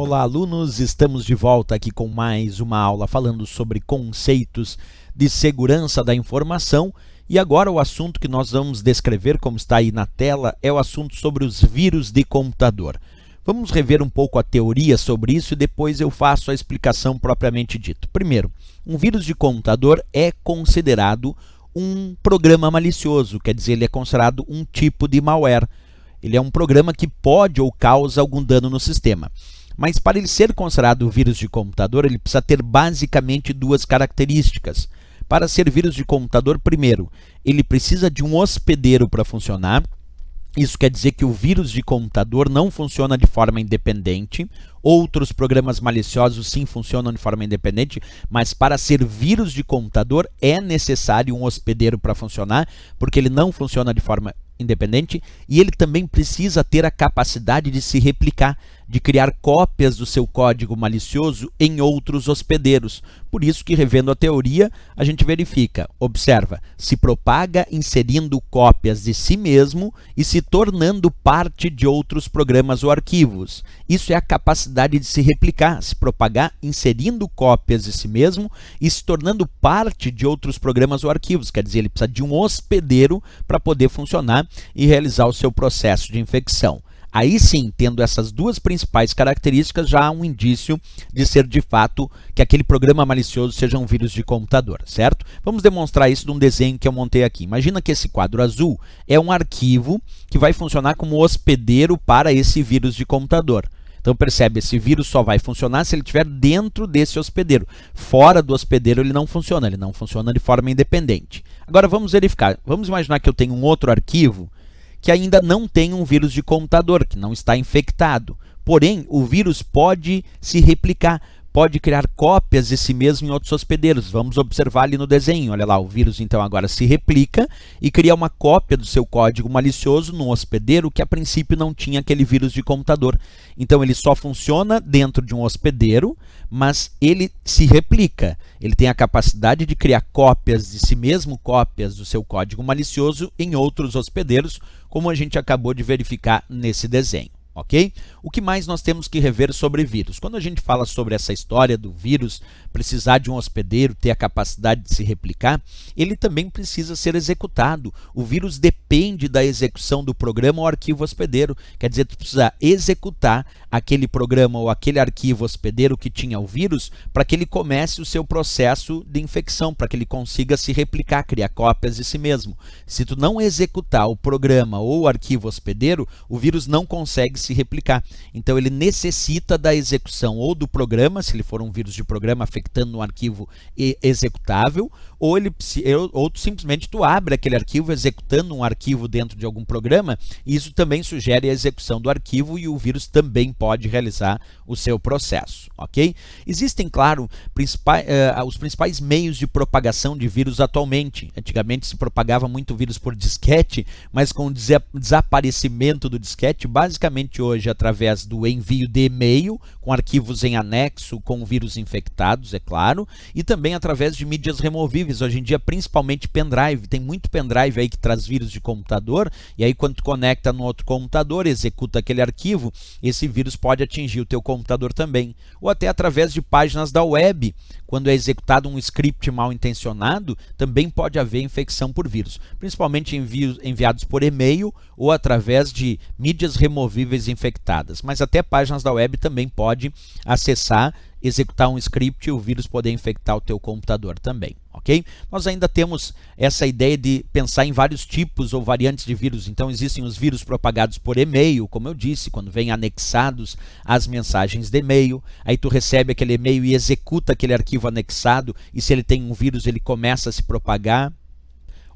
Olá, alunos! Estamos de volta aqui com mais uma aula falando sobre conceitos de segurança da informação. E agora o assunto que nós vamos descrever, como está aí na tela, é o assunto sobre os vírus de computador. Vamos rever um pouco a teoria sobre isso e depois eu faço a explicação propriamente dita. Primeiro, um vírus de computador é considerado um programa malicioso, quer dizer, ele é considerado um tipo de malware. Ele é um programa que pode ou causa algum dano no sistema. Mas para ele ser considerado vírus de computador, ele precisa ter basicamente duas características. Para ser vírus de computador, primeiro, ele precisa de um hospedeiro para funcionar. Isso quer dizer que o vírus de computador não funciona de forma independente. Outros programas maliciosos sim funcionam de forma independente, mas para ser vírus de computador é necessário um hospedeiro para funcionar, porque ele não funciona de forma independente e ele também precisa ter a capacidade de se replicar, de criar cópias do seu código malicioso em outros hospedeiros. Por isso que, revendo a teoria, a gente verifica, observa, se propaga inserindo cópias de si mesmo e se tornando parte de outros programas ou arquivos. Isso é a capacidade de se replicar, se propagar inserindo cópias de si mesmo e se tornando parte de outros programas ou arquivos. Quer dizer, ele precisa de um hospedeiro para poder funcionar e realizar o seu processo de infecção. Aí sim, tendo essas duas principais características, já há um indício de ser de fato que aquele programa malicioso seja um vírus de computador, certo? Vamos demonstrar isso num desenho que eu montei aqui. Imagina que esse quadro azul é um arquivo que vai funcionar como hospedeiro para esse vírus de computador. Então percebe, esse vírus só vai funcionar se ele estiver dentro desse hospedeiro. Fora do hospedeiro ele não funciona de forma independente. Agora vamos verificar, vamos imaginar que eu tenho um outro arquivo que ainda não tem um vírus de computador, que não está infectado. Porém, o vírus pode se replicar, pode criar cópias de si mesmo em outros hospedeiros. Vamos observar ali no desenho. Olha lá, o vírus então agora se replica e cria uma cópia do seu código malicioso num hospedeiro que a princípio não tinha aquele vírus de computador. Então ele só funciona dentro de um hospedeiro, mas ele se replica. Ele tem a capacidade de criar cópias de si mesmo, cópias do seu código malicioso em outros hospedeiros, como a gente acabou de verificar nesse desenho. Ok? O que mais nós temos que rever sobre vírus? Quando a gente fala sobre essa história do vírus precisar de um hospedeiro, ter a capacidade de se replicar, ele também precisa ser executado. O vírus depende da execução do programa ou arquivo hospedeiro. Quer dizer, tu precisa executar aquele programa ou aquele arquivo hospedeiro que tinha o vírus para que ele comece o seu processo de infecção, para que ele consiga se replicar, criar cópias de si mesmo. Se tu não executar o programa ou o arquivo hospedeiro, o vírus não consegue se replicar. Então ele necessita da execução ou do programa, se ele for um vírus de programa afetando um arquivo executável, ou simplesmente tu abre aquele arquivo executando um arquivo dentro de algum programa, e isso também sugere a execução do arquivo e o vírus também pode realizar o seu processo, ok? Existem, claro, os principais meios de propagação de vírus atualmente. Antigamente se propagava muito vírus por disquete, mas com o desaparecimento do disquete, basicamente hoje através do envio de e-mail, com arquivos em anexo, com vírus infectados, é claro, e também através de mídias removíveis. Hoje em dia, principalmente pendrive, tem muito pendrive aí que traz vírus de computador, e aí quando tu conecta no outro computador, executa aquele arquivo, esse vírus pode atingir o teu computador também. Ou até através de páginas da web, quando é executado um script mal intencionado, também pode haver infecção por vírus, principalmente enviados por e-mail ou através de mídias removíveis infectadas. Mas até páginas da web também pode acessar, executar um script e o vírus poder infectar o teu computador também, ok? Nós ainda temos essa ideia de pensar em vários tipos ou variantes de vírus. Então existem os vírus propagados por e-mail, como eu disse, quando vêm anexados às mensagens de e-mail, aí tu recebe aquele e-mail e executa aquele arquivo anexado, e se ele tem um vírus ele começa a se propagar.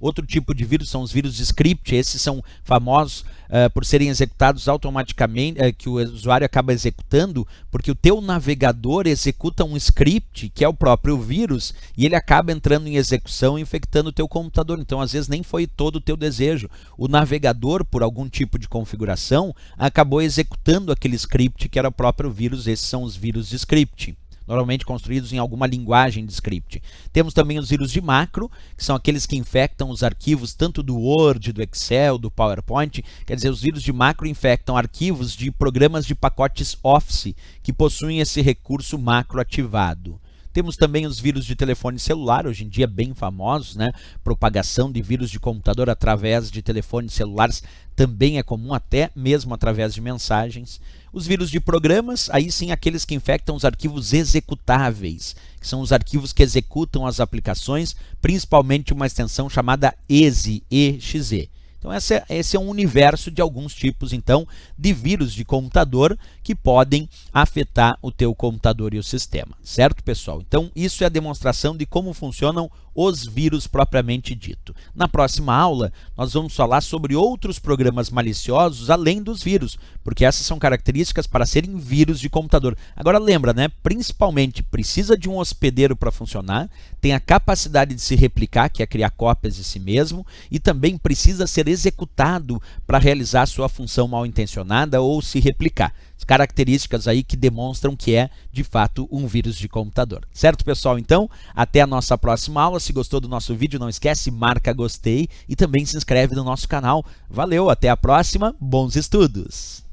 Outro tipo de vírus são os vírus de script. Esses são famosos por serem executados automaticamente, que o usuário acaba executando, porque o teu navegador executa um script, que é o próprio vírus, e ele acaba entrando em execução e infectando o teu computador. Então, às vezes, nem foi todo o teu desejo. O navegador, por algum tipo de configuração, acabou executando aquele script que era o próprio vírus. Esses são os vírus de script. normalmente construídos em alguma linguagem de script. Temos também os vírus de macro, que são aqueles que infectam os arquivos tanto do Word, do Excel, do PowerPoint. Quer dizer, os vírus de macro infectam arquivos de programas de pacotes Office que possuem esse recurso macro ativado. Temos também os vírus de telefone celular, hoje em dia bem famosos, né? Propagação de vírus de computador através de telefones celulares também é comum, até mesmo através de mensagens. Os vírus de programas, aí sim aqueles que infectam os arquivos executáveis, que são os arquivos que executam as aplicações, principalmente uma extensão chamada exe, exe. Então esse é um universo de alguns tipos então de vírus de computador que podem afetar o teu computador e o sistema, certo, pessoal? Então isso é a demonstração de como funcionam os vírus propriamente dito. Na próxima aula nós vamos falar sobre outros programas maliciosos além dos vírus, porque essas são características para serem vírus de computador. Agora lembra, né? Principalmente precisa de um hospedeiro para funcionar, tem a capacidade de se replicar, que é criar cópias de si mesmo, e também precisa ser executado para realizar sua função mal intencionada ou se replicar. Características aí que demonstram que é, de fato, um vírus de computador. Certo, pessoal? Então, até a nossa próxima aula. Se gostou do nosso vídeo, não esquece, marca gostei e também se inscreve no nosso canal. Valeu, até a próxima, bons estudos!